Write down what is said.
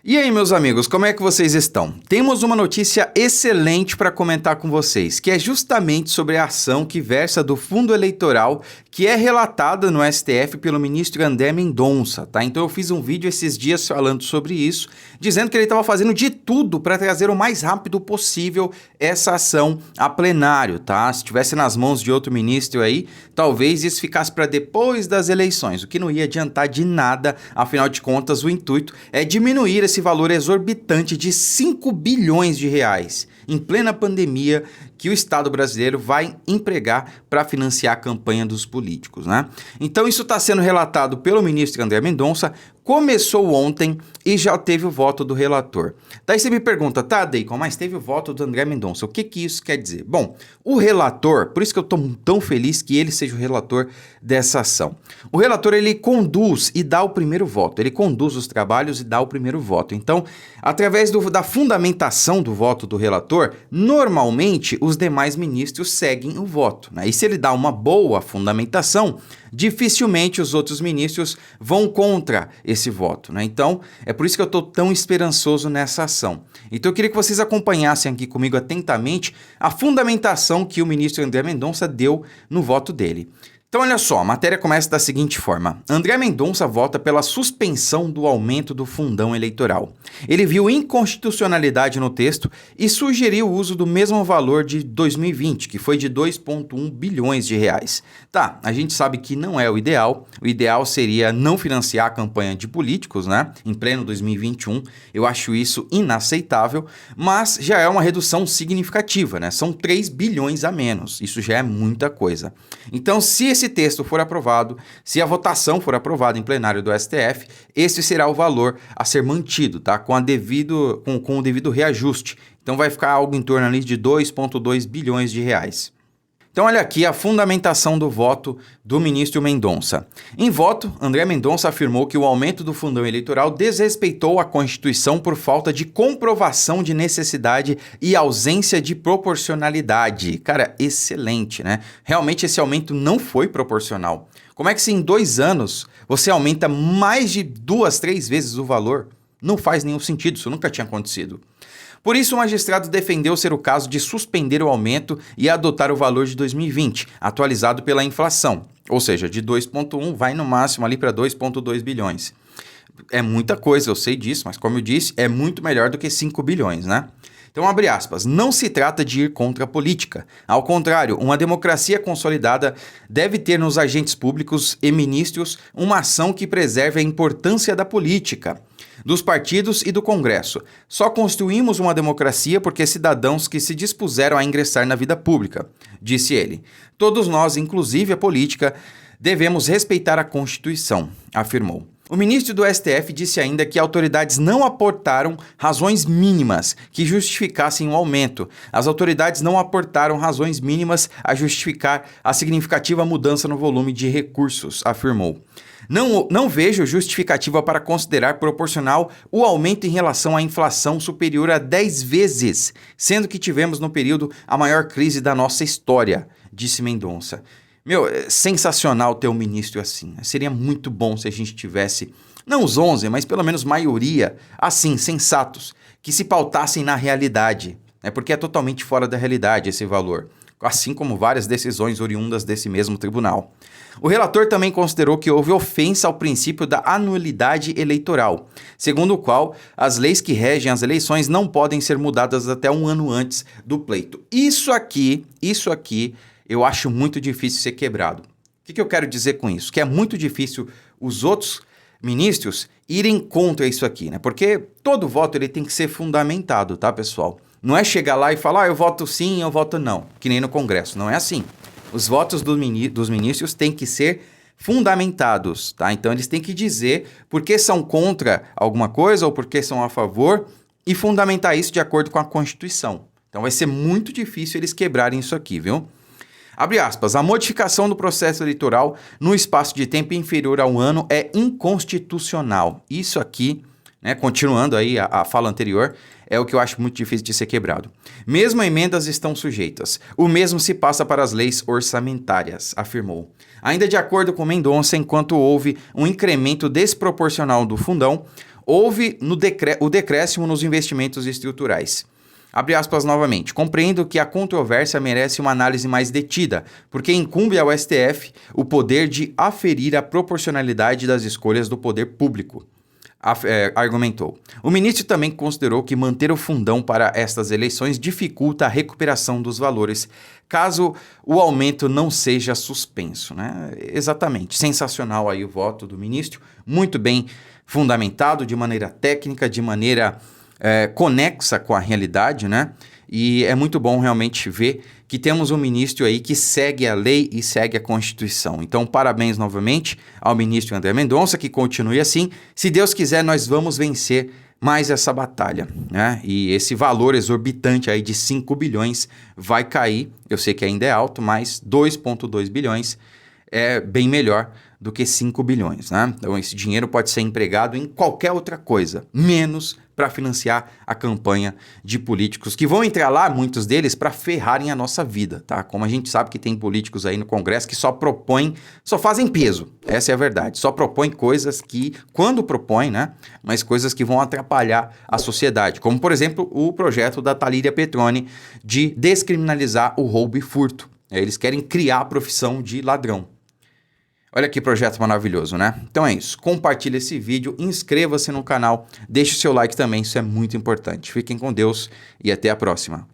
E aí, meus amigos, como é que vocês estão? Temos uma notícia excelente para comentar com vocês, que é justamente sobre a ação que versa do fundo eleitoral que é relatada no STF pelo ministro André Mendonça, tá? Então eu fiz um vídeo esses dias falando sobre isso, dizendo que ele estava fazendo de tudo para trazer o mais rápido possível essa ação a plenário, tá? Se estivesse nas mãos de outro ministro aí, talvez isso ficasse para depois das eleições, o que não ia adiantar de nada, afinal de contas o intuito é diminuir esse valor exorbitante de 5 bilhões de reais em plena pandemia que o Estado brasileiro vai empregar para financiar a campanha dos políticos, né? Então isso está sendo relatado pelo ministro André Mendonça, começou ontem e já teve o voto do relator. Daí você me pergunta, tá, Deicon, mas teve o voto do André Mendonça, o que isso quer dizer? Bom, o relator, por isso que eu estou tão feliz que ele seja o relator dessa ação. O relator, ele conduz e dá o primeiro voto, ele conduz os trabalhos e dá o primeiro voto. Então, através da fundamentação do voto do relator, normalmente os demais ministros seguem o voto, né? E se ele dá uma boa fundamentação, dificilmente os outros ministros vão contra esse voto, né? Então, é por isso que eu estou tão esperançoso nessa ação. Então, eu queria que vocês acompanhassem aqui comigo atentamente a fundamentação que o ministro André Mendonça deu no voto dele. Então, olha só, a matéria começa da seguinte forma. André Mendonça vota pela suspensão do aumento do fundão eleitoral. Ele viu inconstitucionalidade no texto e sugeriu o uso do mesmo valor de 2020, que foi de 2,1 bilhões de reais. Tá, a gente sabe que não é o ideal seria não financiar a campanha de políticos, né, em pleno 2021. Eu acho isso inaceitável, mas já é uma redução significativa, né, são 3 bilhões a menos, isso já é muita coisa. Então, se esse texto for aprovado, se a votação for aprovada em plenário do STF, esse será o valor a ser mantido, tá? Com o devido reajuste. Então vai ficar algo em torno ali de 2,2 bilhões de reais. Então olha aqui a fundamentação do voto do ministro Mendonça. Em voto, André Mendonça afirmou que o aumento do fundão eleitoral desrespeitou a Constituição por falta de comprovação de necessidade e ausência de proporcionalidade. Cara, excelente, né? Realmente esse aumento não foi proporcional. Como é que se em 2 anos você aumenta mais de 2, 3 vezes o valor? Não faz nenhum sentido, isso nunca tinha acontecido. Por isso, o magistrado defendeu ser o caso de suspender o aumento e adotar o valor de 2020, atualizado pela inflação. Ou seja, de 2,1 vai no máximo ali para 2,2 bilhões. É muita coisa, eu sei disso, mas como eu disse, é muito melhor do que 5 bilhões, né? Então, abre aspas, não se trata de ir contra a política. Ao contrário, uma democracia consolidada deve ter nos agentes públicos e ministros uma ação que preserve a importância da política, dos partidos e do Congresso. Só construímos uma democracia porque cidadãos que se dispuseram a ingressar na vida pública, disse ele. Todos nós, inclusive a política, devemos respeitar a Constituição, afirmou. O ministro do STF disse ainda que autoridades não aportaram razões mínimas que justificassem o aumento. As autoridades não aportaram razões mínimas a justificar a significativa mudança no volume de recursos, afirmou. Não vejo justificativa para considerar proporcional o aumento em relação à inflação superior a 10 vezes, sendo que tivemos no período a maior crise da nossa história, disse Mendonça. Meu, é sensacional ter um ministro assim. Seria muito bom se a gente tivesse, não os 11, mas pelo menos maioria, assim, sensatos, que se pautassem na realidade, né? Porque é totalmente fora da realidade esse valor, assim como várias decisões oriundas desse mesmo tribunal. O relator também considerou que houve ofensa ao princípio da anualidade eleitoral, segundo o qual as leis que regem as eleições não podem ser mudadas até 1 ano antes do pleito. Isso aqui, eu acho muito difícil ser quebrado. O que eu quero dizer com isso? Que é muito difícil os outros ministros irem contra isso aqui, né? Porque todo voto ele tem que ser fundamentado, tá, pessoal? Não é chegar lá e falar, eu voto sim, eu voto não, que nem no Congresso, não é assim. Os votos dos ministros têm que ser fundamentados, tá? Então eles têm que dizer por que são contra alguma coisa ou por que são a favor e fundamentar isso de acordo com a Constituição. Então vai ser muito difícil eles quebrarem isso aqui, viu? Abre aspas, a modificação do processo eleitoral no espaço de tempo inferior a 1 ano é inconstitucional. Isso aqui, né, continuando aí a fala anterior, é o que eu acho muito difícil de ser quebrado. Mesmo emendas estão sujeitas. O mesmo se passa para as leis orçamentárias, afirmou. Ainda de acordo com Mendonça, enquanto houve um incremento desproporcional do fundão, houve o decréscimo nos investimentos estruturais. Abre aspas novamente. Compreendo que a controvérsia merece uma análise mais detida, porque incumbe ao STF o poder de aferir a proporcionalidade das escolhas do poder público. Argumentou. O ministro também considerou que manter o fundão para estas eleições dificulta a recuperação dos valores, caso o aumento não seja suspenso, né? Exatamente. Sensacional aí o voto do ministro, muito bem fundamentado, de maneira técnica, de maneira conexa com a realidade, né? E é muito bom realmente ver que temos um ministro aí que segue a lei e segue a Constituição. Então, parabéns novamente ao ministro André Mendonça, que continue assim. Se Deus quiser, nós vamos vencer mais essa batalha, né? E esse valor exorbitante aí de 5 bilhões vai cair. Eu sei que ainda é alto, mas 2,2 bilhões é bem melhor do que 5 bilhões, né? Então, esse dinheiro pode ser empregado em qualquer outra coisa, menos para financiar a campanha de políticos que vão entrar lá, muitos deles, para ferrarem a nossa vida, tá? Como a gente sabe que tem políticos aí no Congresso que só fazem peso, essa é a verdade, só propõem coisas que, quando propõem, né? Mas coisas que vão atrapalhar a sociedade, como, por exemplo, o projeto da Thalíria Petroni de descriminalizar o roubo e furto. Eles querem criar a profissão de ladrão. Olha que projeto maravilhoso, né? Então é isso. Compartilhe esse vídeo, inscreva-se no canal, deixe o seu like também, isso é muito importante. Fiquem com Deus e até a próxima.